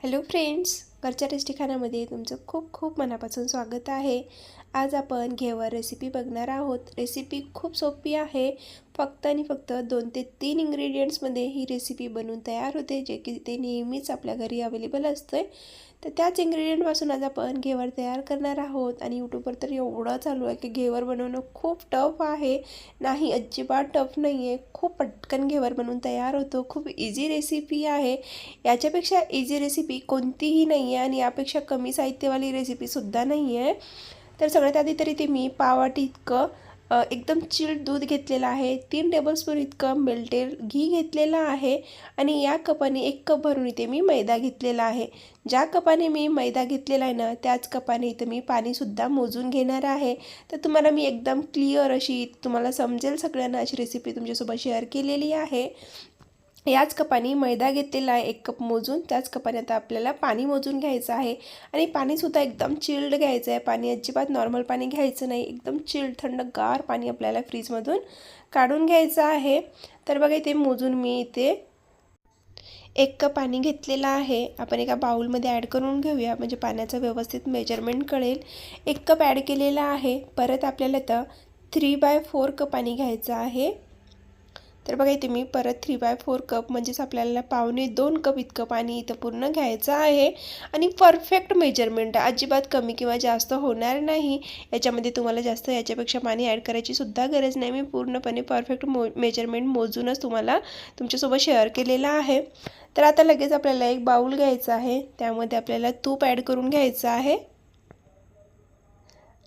Hello friends, घरच्या tasty खाण्यामध्ये तुमचं खूप खूप मनापासून स्वागत आहे। आज आपण घेवर रेसिपी बघणार आहोत। रेसिपी खूप सोपी आहे। फक्त आणि फक्त 2 ते 3 इंग्रेडियंट्समध्ये ही रेसिपी बनून तयार होते, जे की ते नेहमीच आपल्या घरी अवेलेबल असते। तर त्याच इंग्रेडियंटपासून आज आपण घेवर तयार करणार आहोत। आणि यूट्यूबवर तर एवढं चालू आहे की घेवर बनवणं खूप टफ आहे। नाही, अजिबात टफ नाही आहे। खूप पटकन घेवर बनवून तयार होतो। खूप इझी रेसिपी आहे। याच्यापेक्षा इझी रेसिपी कोणतीही नाही आहे आणि यापेक्षा कमी साहित्यवाली रेसिपीसुद्धा नाही आहे। तर सगळ्यात आधी तरी ते मी पाववाटी इतकं एकदम चिल्ड दूध घेतलेलं आहे। 3 टेबलस्पून इतकं मेल्टेड घी घेतलेलं आहे आणि या कपाने 1 कप भरून इथे मी मैदा घेतलेला आहे। ज्या कपाने मी मैदा घेतलेला आहे ना, त्याच कपाने इथे मी पाणीसुद्धा मोजून घेणार आहे। तर तुम्हाला मी एकदम क्लिअर अशी तुम्हाला समजेल सगळ्यांना अशी रेसिपी तुमच्यासोबत शेअर केलेली आहे। याच कपाने मैदा घेतलेला आहे 1 कप मोजून। त्याच कपाने आता आपल्याला पाणी मोजून घ्यायचं आहे आणि पाणीसुद्धा एकदम चिल्ड घ्यायचं आहे। पाणी अजिबात नॉर्मल पाणी घ्यायचं नाही, एकदम चिल्ड थंडगार पाणी आपल्याला फ्रीजमधून काढून घ्यायचं आहे। तर बघा इथे मोजून मी इथे 1 कप पाणी घेतलेलं आहे। आपण एका बाउलमध्ये ॲड करून घेऊया, म्हणजे पाण्याचं व्यवस्थित मेजरमेंट कळेल। 1 कप ॲड केलेला आहे। परत आपल्याला आता 3/4 कप पाणी घ्यायचं आहे। तर बघा इथे मी परत 3/4 कप म्हणजेच आपल्याला 1.25 कप इतकं पाणी इथं पूर्ण घ्यायचं आहे आणि परफेक्ट मेजरमेंट, अजिबात कमी किंवा जास्त होणार नाही। याच्यामध्ये तुम्हाला जास्त याच्यापेक्षा पाणी ॲड करायची सुद्धा गरज नाही। मी पूर्णपणे परफेक्ट मेजरमेंट मोजूनच तुम्हाला तुमच्यासोबत शेअर केलेलं आहे। तर आता लगेच आपल्याला एक बाउल घ्यायचा आहे, त्यामध्ये आपल्याला तूप ॲड करून घ्यायचं आहे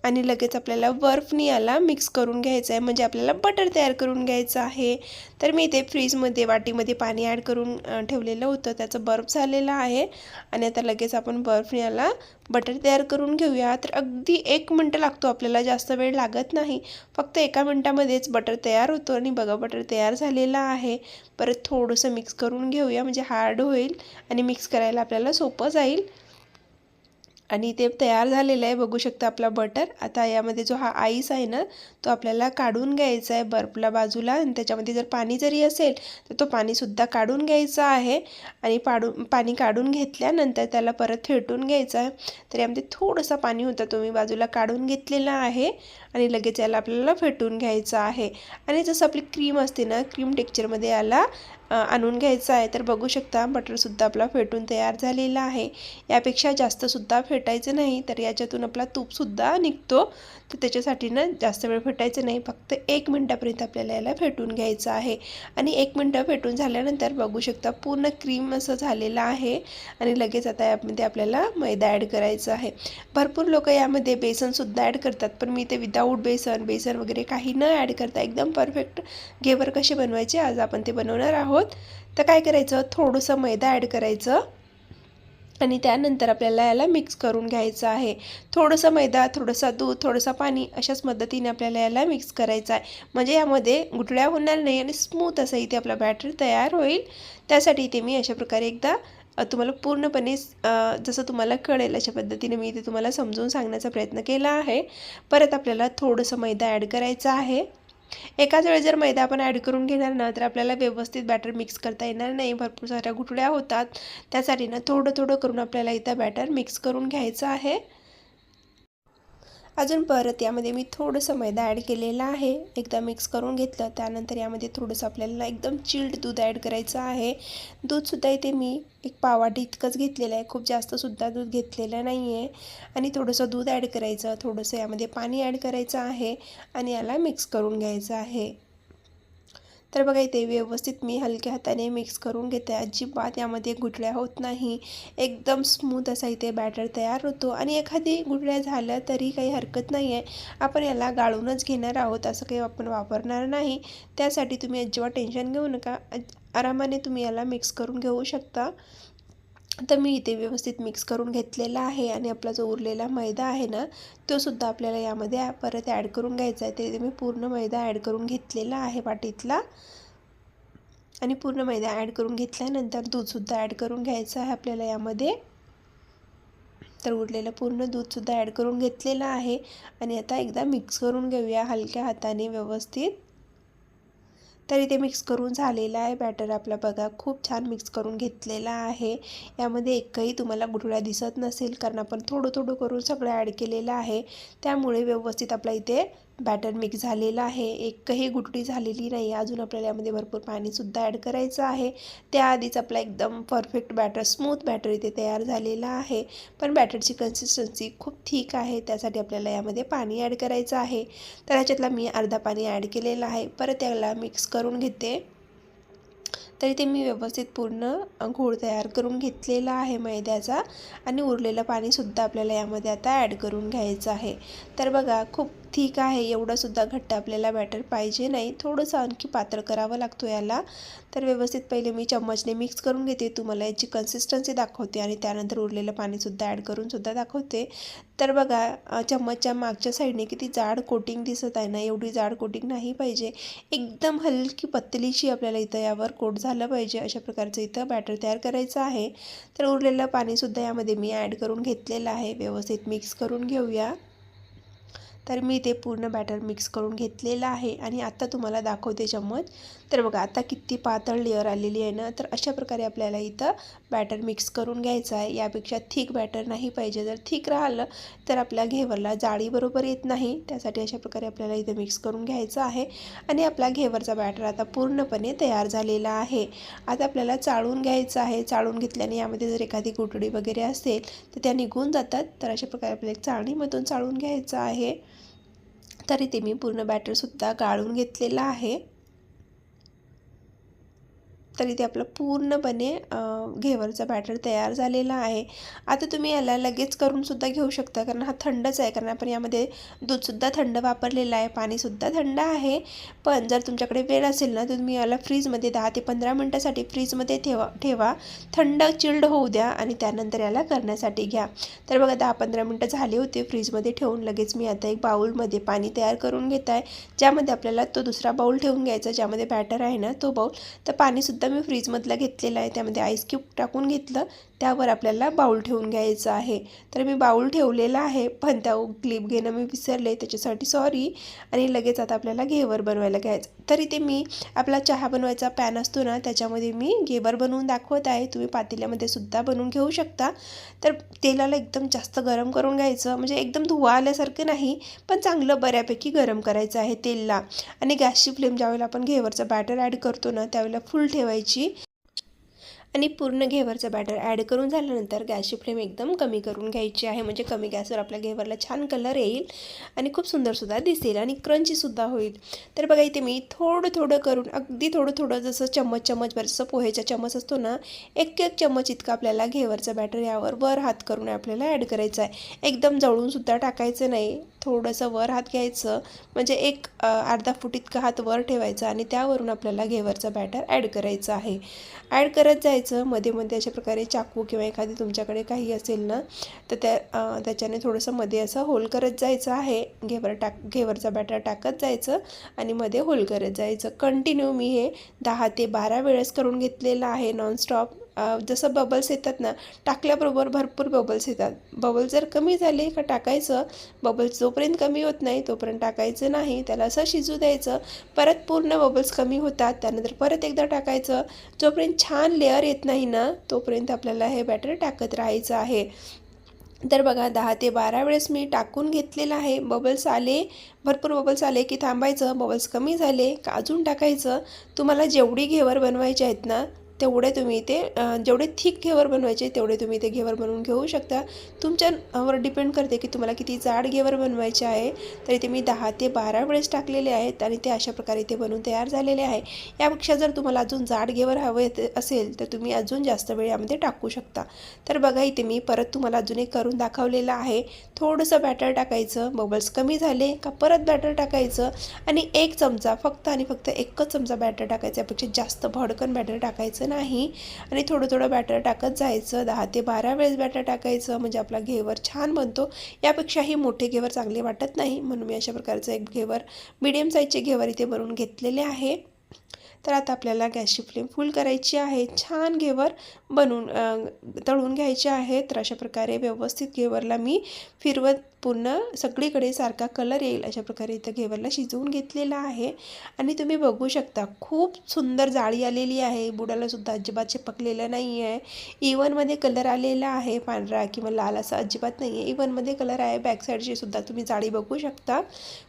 आणि लगेच आपल्याला बर्फनी याला मिक्स करून घ्यायचं आहे, म्हणजे आपल्याला बटर तयार करून घ्यायचं आहे। तर मी इथे फ्रीजमध्ये वाटीमध्ये पाणी ॲड करून ठेवलेलं होतं, त्याचं बर्फ झालेलं आहे आणि आता लगेच आपण बर्फनी याला बटर तयार करून घेऊया। तर अगदी 1 मिनिट लागतो आपल्याला, जास्त वेळ लागत नाही। फक्त 1 मिनिटामध्येच बटर तयार होतो आणि बघा बटर तयार झालेलं आहे। परत थोडंसं मिक्स करून घेऊया, म्हणजे हार्ड होईल आणि मिक्स करायला आपल्याला सोपं जाईल। आणि ते तयार झालेलं आहे, बघू शकता आपला बटर। आता यामध्ये जो हा आईस आहे ना, तो आपल्याला काढून घ्यायचा आहे बर्फला बाजूला, आणि त्याच्यामध्ये जर पाणी जरी असेल तर तो पाणीसुद्धा काढून घ्यायचं आहे। आणि पाणी काढून घेतल्यानंतर त्याला परत फेटून घ्यायचं आहे। तर यामध्ये थोडंसं पाणी होतं, तो मी बाजूला काढून घेतलेला आहे आणि लगेच याला आपल्याला फेटून घ्यायचं आहे। आणि जसं आपली क्रीम असते ना, क्रीम टेक्स्चरमध्ये याला आणून घ्यायचं आहे। तर बघू शकता बटरसुद्धा आपला फेटून तयार झालेला आहे। यापेक्षा जास्तसुद्धा फेटायचं नाही, तर याच्यातून आपला तूपसुद्धा निघतो। तर त्याच्यासाठी ना जास्त वेळ फेटायचं नाही, फक्त 1 मिनिटापर्यंत आपल्याला याला फेटून घ्यायचं आहे। आणि 1 मिनिट फेटून झाल्यानंतर बघू शकता पूर्ण क्रीम असं झालेलं आहे। आणि लगेच आता यामध्ये आपल्याला मैदा ॲड करायचा आहे। भरपूर लोक यामध्ये बेसनसुद्धा ॲड करतात, पण मी ते विदाऊट बेसन वगैरे काही न ॲड करता एकदम परफेक्ट घेवर कसे बनवायचे आज आपण ते बनवणार आहोत। तर काय करायचं, थोडंसं मैदा ॲड करायचं आणि त्यानंतर आपल्याला याला मिक्स करून घ्यायचं आहे। थोडंसं मैदा, थोडंसं दूध, थोडंसं पाणी, अशाच पद्धतीने आपल्याला याला मिक्स करायचं आहे, म्हणजे यामध्ये गुठळ्या होणार नाही आणि स्मूथ असं इथे आपला बॅटर तयार होईल। त्यासाठी इथे मी अशा प्रकारे एकदा तुम्हाला पूर्णपणे जसं तुम्हाला कळेल अशा पद्धतीने मी इथे तुम्हाला समजून सांगण्याचा प्रयत्न केला आहे। परत आपल्याला थोडंसं मैदा ॲड करायचं आहे। एकाच वेळेस जर मैदा आपण ॲड करून घेणार ना, तर आपल्याला व्यवस्थित बॅटर मिक्स करता येणार नाही, भरपूर साऱ्या गुठळ्या होतात। त्यासाठी ना थोडं थोडं करून आपल्याला इथं बॅटर मिक्स करून घ्यायचं आहे। अजून परत यामध्ये मी थोडंसं मैदा ॲड केलेला आहे, एकदा मिक्स करून घेतलं। त्यानंतर यामध्ये थोडंसं आपल्याला एकदम चिल्ड दूध ॲड करायचं आहे। दूधसुद्धा इथे मी 1 पाववाटी इतकंच घेतलेलं आहे, खूप जास्तसुद्धा दूध घेतलेलं नाही आहे। आणि थोडंसं दूध ॲड करायचं, थोडंसं यामध्ये पाणी ॲड करायचं आहे आणि याला मिक्स करून घ्यायचं आहे। तर बघा इथे व्यवस्थित मी हलक्या हाताने मिक्स करून घेते, अजिबात यामध्ये गुठळ्या होत नाही। एकदम स्मूथ असा इथे बॅटर तयार होतो आणि एखादी गुठळ्या झाल्या तरी काही हरकत नाही आहे, आपण याला गाळूनच घेणार आहोत, असं काही आपण वापरणार नाही। त्यासाठी तुम्ही अजिबात टेन्शन घेऊ नका, आरामाने तुम्ही याला मिक्स करून घेऊ शकता। तर मी इथे व्यवस्थित मिक्स करून घेतलेला आहे आणि आपला जो उरलेला मैदा आहे ना, तो सुद्धा आपल्याला यामध्ये परत ॲड करून घ्यायचा आहे। तर इथे मी पूर्ण मैदा ॲड करून घेतलेला आहे वाटीतला आणि पूर्ण मैदा ॲड करून घेतल्यानंतर दूधसुद्धा ॲड करून घ्यायचं आहे आपल्याला यामध्ये। तर उरलेलं पूर्ण दूधसुद्धा ॲड करून घेतलेलं आहे आणि आता एकदा मिक्स करून घेऊया हलक्या हाताने व्यवस्थित। तर इथे मिक्स करून झालेला आहे बॅटर आपला बघा, खूप छान मिक्स करून घेतलेला आहे। यामध्ये एकही तुम्हाला गुठळ्या दिसत नसेल, कारण आपण थोडं थोडं करून सगळं ॲड केलेलं आहे, त्यामुळे व्यवस्थित आपला इथे बॅटर मिक्स झालेलं आहे। एकही गुठळी झालेली नाही। अजून आपल्याला यामध्ये भरपूर पाणीसुद्धा ॲड करायचं आहे। त्याआधीच आपला एकदम परफेक्ट बॅटर, स्मूथ बॅटर इथे तयार झालेला आहे। पण बॅटरची कन्सिस्टन्सी खूप थिक आहे, त्यासाठी आपल्याला यामध्ये पाणी ॲड करायचं आहे। तर ह्याच्यातला मी अर्धा पाणी ॲड केलेलं आहे। परत याला मिक्स करून घेते। तर इथे मी व्यवस्थित पूर्ण घोळ तयार करून घेतलेला आहे मैद्याचा, आणि उरलेलं पाणीसुद्धा आपल्याला यामध्ये आता ॲड करून घ्यायचं आहे। तर बघा, खूप ठीक आहे, एवढंसुद्धा घट्ट आपल्याला बॅटर पाहिजे नाही, थोडंसं आणखी पातळ करावं लागतो याला। तर व्यवस्थित पहिले मी चम्मचने मिक्स करून घेते, तुम्हाला याची कन्सिस्टन्सी दाखवते, आणि त्यानंतर उरलेलं पाणीसुद्धा ॲड करूनसुद्धा दाखवते। तर बघा, चम्मचच्या मागच्या साईडने किती जाड कोटिंग दिसत आहे ना, एवढी जाड कोटिंग नाही पाहिजे, एकदम हलकी पतलीशी आपल्याला इथं यावर कोट झालं पाहिजे, अशा प्रकारचं इथं बॅटर तयार करायचं आहे। तर उरलेलं पाणीसुद्धा यामध्ये मी ॲड करून घेतलेलं आहे। व्यवस्थित मिक्स करून घेऊया। तर मी ते पूर्ण बॅटर मिक्स करून घेतलेलं आहे, आणि आता तुम्हाला दाखवते चम्मच। तर बघा, आता किती पातळ लेअर आलेली आहे ना। तर अशा प्रकारे आपल्याला इथं बॅटर मिक्स करून घ्यायचं आहे। यापेक्षा थिक बॅटर नाही पाहिजे, जर थिक राहिलं तर आपल्या घेवरला जाळी बरोबर येत नाही, त्यासाठी अशा प्रकारे आपल्याला इथं मिक्स करून घ्यायचं आहे। आणि आपला घेवरचा बॅटर आता पूर्णपणे तयार झालेला आहे। आता आपल्याला चाळून घ्यायचं आहे। चाळून घेतल्याने यामध्ये जर एखादी गुठळी वगैरे असेल तर त्या निघून जातात। तर अशा प्रकारे आपल्याला चाळणीमधून चाळून घ्यायचं आहे। तर इथे मी पूर्ण बॅटरसुद्धा गाळून घेतलेला आहे। तर इथे आपलं पूर्णपणे घेवरचा बॅटर तयार झालेला आहे। आता तुम्ही याला लगेच करूनसुद्धा घेऊ शकता, कारण हा थंडच आहे, कारण आपण यामध्ये दूधसुद्धा थंड वापरलेलं आहे, पाणीसुद्धा थंड आहे। पण जर तुमच्याकडे वेळ असेल ना, तर तुम्ही याला फ्रीजमध्ये 10 ते 15 मिनटासाठी फ्रीजमध्ये ठेवा, थंड चिल्ड होऊ द्या, आणि त्यानंतर याला करण्यासाठी घ्या। तर बघा, 10-15 मिनटं झाले होते फ्रीजमध्ये ठेवून। लगेच मी आता एक बाउलमध्ये पाणी तयार करून घेत आहे, ज्यामध्ये आपल्याला तो दुसरा बाउल ठेवून घ्यायचा, ज्यामध्ये बॅटर आहे ना तो बाउल। तर पाणीसुद्धा मी फ्रीजमधला घेतलेला आहे, त्यामध्ये आईस क्यूब टाकून घेतलं, त्यावर आपल्याला बाउल ठेवून घ्यायचं आहे। तर मी बाउल ठेवलेला आहे, पण त्या क्लिप घेणं मी विसरले, त्याच्यासाठी सॉरी। आणि लगेच आता आपल्याला घेवर बनवायला घ्यायचं। तर इथे मी आपला चहा बनवायचा पॅन असतो ना, त्याच्यामध्ये मी घेवर बनवून दाखवत आहे, तुम्ही पातेल्यामध्ये सुद्धा बनवून घेऊ शकता। तर तेलाला एकदम जास्त गरम करून घ्यायचं, म्हणजे एकदम धुवा आल्यासारखं नाही, पण चांगलं बऱ्यापैकी गरम करायचं आहे तेलला। आणि गॅसची फ्लेम ज्यावेळेला आपण घेवरचं बॅटर ॲड करतो ना, त्यावेळेला फुल ठेवायची, आणि पूर्ण घेवरचं बॅटर ॲड करून झाल्यानंतर गॅसची फ्लेम एकदम कमी करून घ्यायची आहे, म्हणजे कमी गॅसवर आपल्या घेवरला छान कलर येईल, आणि खूप सुंदरसुद्धा दिसेल, आणि क्रंचीसुद्धा होईल। तर बघा, इथे मी थोडं थोडं करून, अगदी थोडं थोडं, जसं चम्मचभर, जसं पोहेचा चम्मच असतो ना, एक चम्मच इतकं आपल्याला घेवरचं बॅटर यावर वर हात करून आपल्याला ॲड करायचं आहे। एकदम जळूनसुद्धा टाकायचं नाही, थोडंसं वर हात घ्यायचं, म्हणजे एक अर्धा फूट इतका हात वर ठेवायचा, आणि त्यावरून आपल्याला घेवरचं बॅटर ॲड करायचं आहे। ॲड करत जायचं मध्ये मध्ये, अशा प्रकारे चाकू किंवा एखादी तुमच्याकडे काही असेल ना, तर त्याच्याने थोडंसं मध्ये असं होल करत जायचं आहे। घेवरचा बॅटर टाकत जायचं, आणि मध्ये होल करत जायचं। कंटिन्यू मी हे 10 ते 12 वेळेस करून घेतलेलं आहे, नॉनस्टॉप। जसं बबल्स येतात ना, टाकल्याबरोबर भरपूर बबल्स येतात। बबल्स जर कमी झाले का टाकायचं, बबल्स जोपर्यंत कमी होत नाही तोपर्यंत टाकायचं नाही, त्याला असं शिजू द्यायचं। परत पूर्ण बबल्स कमी होतात, त्यानंतर परत एकदा टाकायचं। जोपर्यंत छान लेअर येत नाही ना, तोपर्यंत आपल्याला हे बॅटर टाकत राहायचं आहे। तर बघा, 10 ते 12 वेळेस मी टाकून घेतलेलं आहे। बबल्स आले, भरपूर बबल्स आले की थांबायचं, बबल्स कमी झाले का अजून टाकायचं। तुम्हाला जेवढी घेवर बनवायचे आहेत ना, तेवढे तुम्ही ते जेवढे थिक घेवर बनवायचे तेवढे तुम्ही ते घेवर बनवून घेऊ शकता। तुमच्यावर डिपेंड करते की तुम्हाला किती जाड घेवर बनवायचे आहे। तर इथे मी 10 ते 12 वेळेस टाकलेले आहेत, आणि ते अशा प्रकारे ते बनवून तयार झालेले आहे। यापेक्षा जर तुम्हाला अजून जाड घेवर हवे असेल तर तुम्ही अजून जास्त वेळ यामध्ये टाकू शकता। तर बघा, इथे मी परत तुम्हाला अजून एक करून दाखवलेलं आहे। थोडंसं बॅटर टाकायचं, बबल्स कमी झाले का परत बॅटर टाकायचं, आणि एक चमचा, फक्त आणि फक्त एकच चमचा बॅटर टाकायचं, यापेक्षा जास्त भडकन बॅटर टाकायचं नाही, आणि थोडं थोडं बॅटर टाकत जायचं। 10 ते 12 वेळेस बॅटर टाकायचं, म्हणजे आपला घेवर छान बनतो। यापेक्षाही मोठे घेवर चांगले वाटत नाही, म्हणून मी अशा प्रकारचं एक घेवर, मीडियम साईजचे घेवर इथे बनवून घेतलेले आहे। तर आता आपल्याला गॅसची फ्लेम फुल करायची आहे. छान घेवर बनवून तळून घ्यायचे आहे. तर अशा प्रकारे व्यवस्थित घेवरला मी फिरवत पूर्ण सगळीकडे सारखा कलर येईल अशा प्रकारे इथं घेवरला शिजवून घेतलेला आहे. आणि तुम्ही बघू शकता खूप सुंदर जाळी आलेली आहे. बुडाला सुद्धा अजिबात चिपकलेलं नाही आहे. इव्हनमध्ये कलर आलेला आहे, पांढरा किंवा लाल असा अजिबात नाही आहे. इव्हनमध्ये कलर आहे. बॅक साईडची सुद्धा तुम्ही जाळी बघू शकता.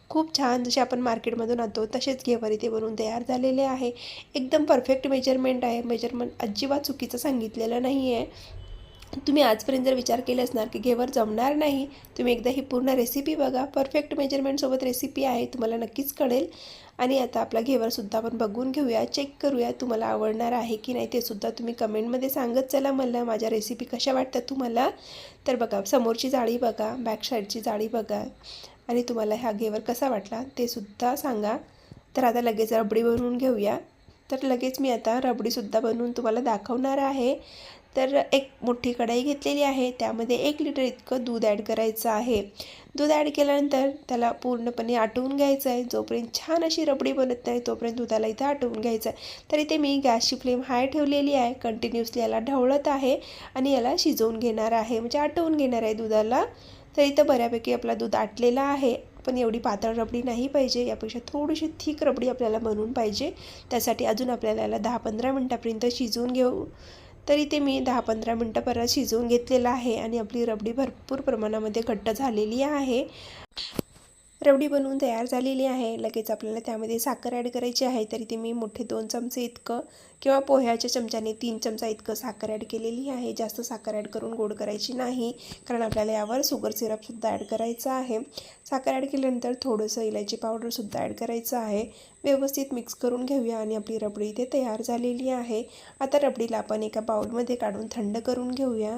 खूप छान जसे आपण मार्केटमधून आणतो तसेच घेवर इथे बनवून तयार झालेले आहे. एकदम परफेक्ट मेजरमेंट आहे. मेजरमेंट अजिबात चुकीचं सांगितलेलं नाही आहे. तुम्ही आजपर्यंत जर विचार केला असणार की घेवर जमणार नाही, तुम्ही एकदा ही पूर्ण रेसिपी बघा. परफेक्ट मेजरमेंटसोबत रेसिपी आहे, तुम्हाला नक्कीच कळेल. आणि आता आपला घेवरसुद्धा आपण बघून घेऊया, चेक करूया तुम्हाला आवडणार आहे की नाही ते सुद्धा तुम्ही कमेंटमध्ये सांगत चला मला. माझ्या रेसिपी कशा वाटतात तुम्हाला. तर बघा, समोरची जाळी बघा, बॅक साईडची जाळी बघा आणि तुम्हाला हा घेवर कसा वाटला ते सुद्धा सांगा. तर आता लगेच रबडी बनवून घेऊया. तर लगेच मी आता रबडीसुद्धा बनवून तुम्हाला दाखवणार आहे. तर एक मोठी कढाई घेतलेली आहे, त्यामध्ये 1 लिटर इतकं दूध ॲड करायचं आहे. दूध ॲड केल्यानंतर त्याला पूर्णपणे आटवून घ्यायचं आहे. जोपर्यंत छान अशी रबडी बनत नाही तोपर्यंत दुधाला इथं आटवून घ्यायचं आहे. तर इथे मी गॅसची फ्लेम हाय ठेवलेली आहे. कंटिन्युअसली याला ढवळत आहे आणि याला शिजवून घेणार आहे, म्हणजे आटवून घेणार आहे दुधाला. तर इथं बऱ्यापैकी आपला दूध आटलेला आहे, पण एवढी पातळ रबडी नाही पाहिजे. यापेक्षा थोडीशी थिक रबडी आपल्याला बनवून पाहिजे. त्यासाठी अजून आपल्याला याला 10-15 मिनटापर्यंत शिजवून घेऊ. तर इथे मी 10-15 मिनटं परत शिजवून घेतलेलं आहे आणि आपली रबडी भरपूर प्रमाणामध्ये घट्ट झालेली आहे. रबडी बनवून तयार झालेली आहे. लगेच आपल्याला त्यामध्ये साखर ॲड करायची आहे. तर इथे मी मोठे 2 चमचे इतकं किंवा पोह्याच्या चमच्याने 3 चमचा इतकं साखर ॲड केलेली आहे. जास्त साखर ॲड करून गोड करायची नाही, कारण आपल्याला यावर शुगर सिरपसुद्धा ॲड करायचं आहे. साखर ॲड केल्यानंतर थोडंसं इलायची पावडरसुद्धा ॲड करायचं आहे. व्यवस्थित मिक्स करून घेऊया आणि आपली रबडी इथे तयार झालेली आहे. आता रबडीला आपण एका बाउलमध्ये काढून थंड करून घेऊया.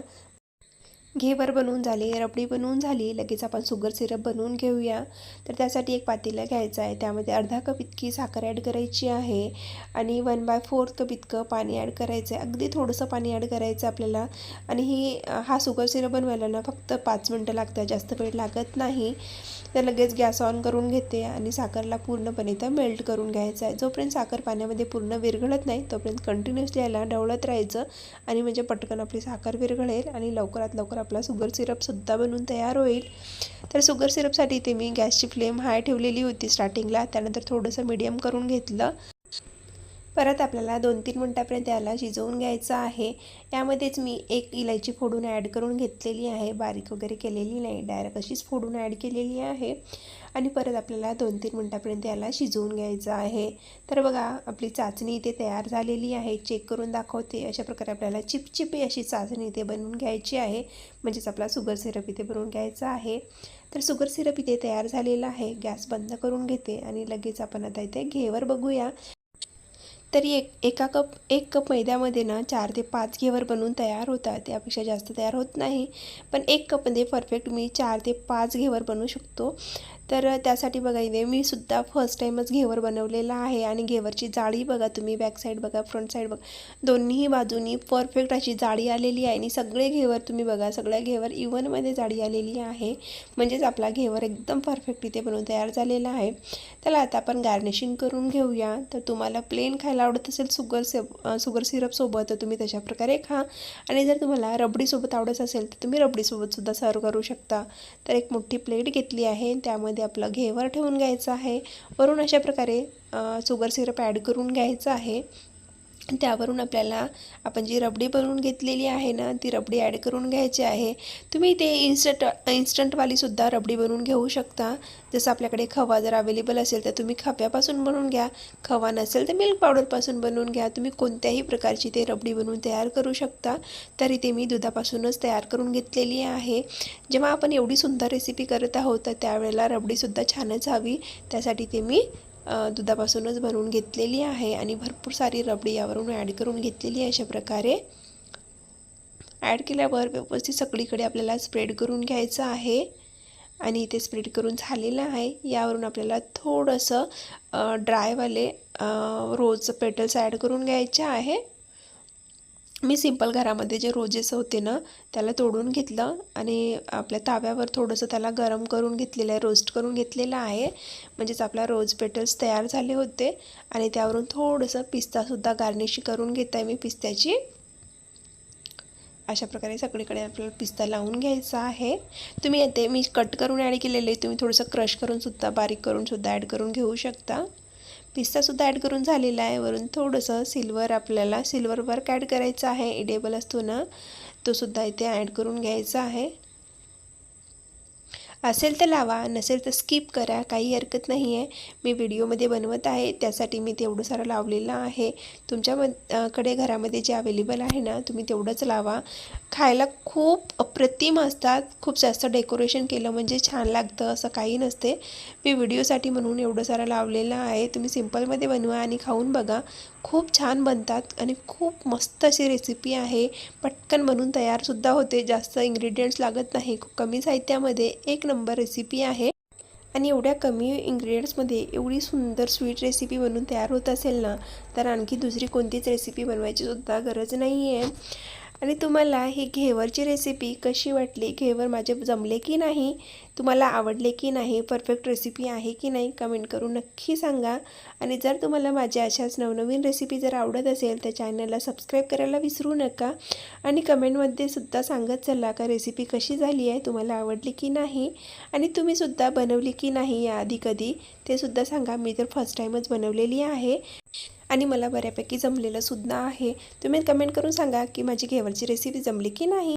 घेवर बनवून झाले, रबडी बनवून झाली. लगेच आपण शुगर सिरप बनवून घेऊया. तर त्यासाठी एक पातेलं घ्यायचं आहे, त्यामध्ये अर्धा कप इतकी साखर ॲड करायची आहे आणि 1/4 कप इतकं पाणी ॲड करायचं आहे. अगदी थोडंसं पाणी ॲड करायचं आपल्याला. आणि हा शुगर सिरप बनवायला ना फक्त 5 मिनटं लागतं, जास्त वेळ लागत नाही. तर लगेच गॅस ऑन करून घेते आणि साखरला पूर्णपणे इथं मेल्ट करून घ्यायचं आहे. जोपर्यंत साखर पाण्यामध्ये पूर्ण विरघळत नाही तोपर्यंत कंटिन्युअसली याला ढवळत राहायचं, आणि म्हणजे पटकन आपली साखर विरघळेल आणि लवकरात लवकर आपला शुगर सिरपसुद्धा बनवून तयार होईल. तर शुगर सिरपसाठी इथे मी गॅसची फ्लेम हाय ठेवलेली होती स्टार्टिंगला, त्यानंतर थोडंसं मीडियम करून घेतलं. परत आपल्याला 2-3 मिनटापर्यंत याला शिजवून घ्यायचं आहे. यामध्येच मी एक इलायची फोडून ॲड करून घेतलेली आहे, बारीक वगैरे केलेली नाही, डायरेक्ट अशीच फोडून ॲड केलेली आहे. आणि परत आपल्याला 2-3 मिनटापर्यंत याला शिजवून घ्यायचं आहे. तर बघा, आपली चाचणी इथे तयार झालेली आहे. चेक करून दाखवते. अशा प्रकारे आपल्याला चिपचिपी अशी चाचणी इथे बनवून घ्यायची आहे, म्हणजेच आपला शुगर सिरप इथे बनवून घ्यायचा आहे. तर शुगर सिरप इथे तयार झालेला आहे. गॅस बंद करून घेते आणि लगेच आपण आता इथे घेवर बघूया. तरी एक कप मैद्यामध्ये ना 4 ते 5 घेवर बनवून तयार होतात. त्यापेक्षा जास्त तयार होत नाही, पण 1 कपमध्ये परफेक्ट मी 4 ते 5 घेवर बनवू शकतो. तर त्यासाठी बघा, इथे मी सुद्धा फर्स्ट टाईमच घेवर बनवलेला आहे. आणि घेवरची जाळी बघा तुम्ही, बॅक साईड बघा, फ्रंट साईड बघा, दोन्ही बाजूनी परफेक्ट अशी जाळी आलेली आहे. आणि सगळे घेवर तुम्ही बघा, सगळ्या घेवर इव्हनमध्ये जाळी आलेली आहे, म्हणजेच आपला घेवर एकदम परफेक्ट इथे बनवून तयार झालेला आहे. त्याला आता आपण गार्निशिंग करून घेऊया. तर तुम्हाला प्लेन खायला आवडत असेल शुगर सिरपसोबत तर तुम्ही तशा प्रकारे खा, आणि जर तुम्हाला रबडीसोबत आवडत असेल तर तुम्ही रबडीसोबतसुद्धा सर्व करू शकता. तर एक मोठी प्लेट घेतली आहे, त्यामध्ये आपलं घेवर ठेवून घ्यायचं आहे. वरून अशा प्रकारे शुगर सिरप ॲड करून घ्यायचं आहे. त्यावरून आपल्याला आपण जी रबडी बनवून घेतलेली आहे ना, ती रबडी ॲड करून घ्यायची आहे. तुम्ही ते इन्स्टंटवालीसुद्धा रबडी बनवून घेऊ शकता. जसं आपल्याकडे खवा जर अवेलेबल असेल तर तुम्ही खव्यापासून बनवून घ्या, खवा नसेल तर मिल्क पावडरपासून बनवून घ्या. तुम्ही कोणत्याही प्रकारची ते रबडी बनवून तयार करू शकता. तरी ते मी दुधापासूनच तयार करून घेतलेली आहे. जेव्हा आपण एवढी सुंदर रेसिपी करत आहोत तर त्यावेळेला रबडीसुद्धा छानच हवी, त्यासाठी ते मी दुधापासूनच बनवून घेतलेली आहे. आणि भरपूर सारी रबडी यावरून ॲड करून घेतलेली आहे. अशा प्रकारे ॲड केल्यावर व्यवस्थित सगळीकडे आपल्याला स्प्रेड करून घ्यायचं आहे. आणि इथे स्प्रेड करून झालेलं आहे. यावरून आपल्याला थोडंसं ड्रायवाले रोज पेटल्स ॲड करून घ्यायचे आहे. मी सिंपल घरामध्ये जे रोजेस होते ना त्याला तोडून घेतलं आणि आपल्या ताव्यावर थोडंसं त्याला गरम करून घेतलेलं आहे, रोस्ट करून घेतलेलं आहे. म्हणजेच आपला रोज पेटल्स तयार झाले होते आणि त्यावरून थोडंसं पिस्तासुद्धा गार्निश करून घेत आहे मी पिस्त्याची. अशा प्रकारे सगळीकडे आपल्याला पिस्ता लावून घ्यायचा आहे. तुम्ही येते मी कट करून ॲड केलेले, तुम्ही थोडंसं क्रश करूनसुद्धा बारीक करूनसुद्धा ॲड करून घेऊ शकता. पिस्तासुद्धा ॲड करून झालेला आहे. वरून थोडंसं आपल्याला सिल्वर वर्क ॲड करायचं आहे, एडेबल असतो ना तो सुद्धा इथे ॲड करून घ्यायचा आहे. असेल तर लावा, नसेल तर स्किप करा, काही हरकत नाही आहे. मी व्हिडिओमध्ये बनवत आहे त्यासाठी मी तेवढं सारं लावलेलं आहे. तुमच्याकडे घरामध्ये जे अवेलेबल आहे ना तुम्ही तेवढंच लावा. खायला खूप अप्रतिम असतात. खूप जास्त डेकोरेशन केलं म्हणजे छान लागतं असं काही नसते. मी व्हिडिओसाठी म्हणून एवढं सारं लावलेलं आहे. तुम्ही सिंपलमध्ये बनवा आणि खाऊन बघा, खूप छान बनतात आणि खूप मस्त अशी रेसिपी आहे. पटकन बनून तयारसुद्धा होते, जास्त इन्ग्रेडियंट्स लागत नाही, खूप कमी साहित्यामध्ये एक नंबर रेसिपी आहे. आणि एवढ्या कमी इन्ग्रेडियंट्समध्ये एवढी सुंदर स्वीट रेसिपी बनून तयार होत असेल ना तर आणखी दुसरी कोणतीच रेसिपी बनवायची सुद्धा गरज नाही आहे. आणि तुम्हाला ही घेवरची रेसिपी कशी वाटली, घेवर माझे जमले की नाही, तुम्हाला आवडले की नाही, परफेक्ट रेसिपी आहे की नाही, कमेंट करून नक्की सांगा. आणि जर तुम्हाला माझ्या अशाच नवनवीन रेसिपी जर आवडत असेल तर चॅनलला सबस्क्राईब करायला विसरू नका. आणि कमेंटमध्ये सुद्धा सांगत चला का रेसिपी कशी झाली आहे, तुम्हाला आवडली की नाही, आणि तुम्हीसुद्धा बनवली की नाही याआधी कधी ते सुद्धा सांगा. मी तर फर्स्ट टाईमच बनवलेली आहे आणि मला बऱ्यापैकी जमलेलं सुद्धा आहे. तुम्ही कमेंट करून सांगा की माझी घेवरची रेसिपी जमली की नाही.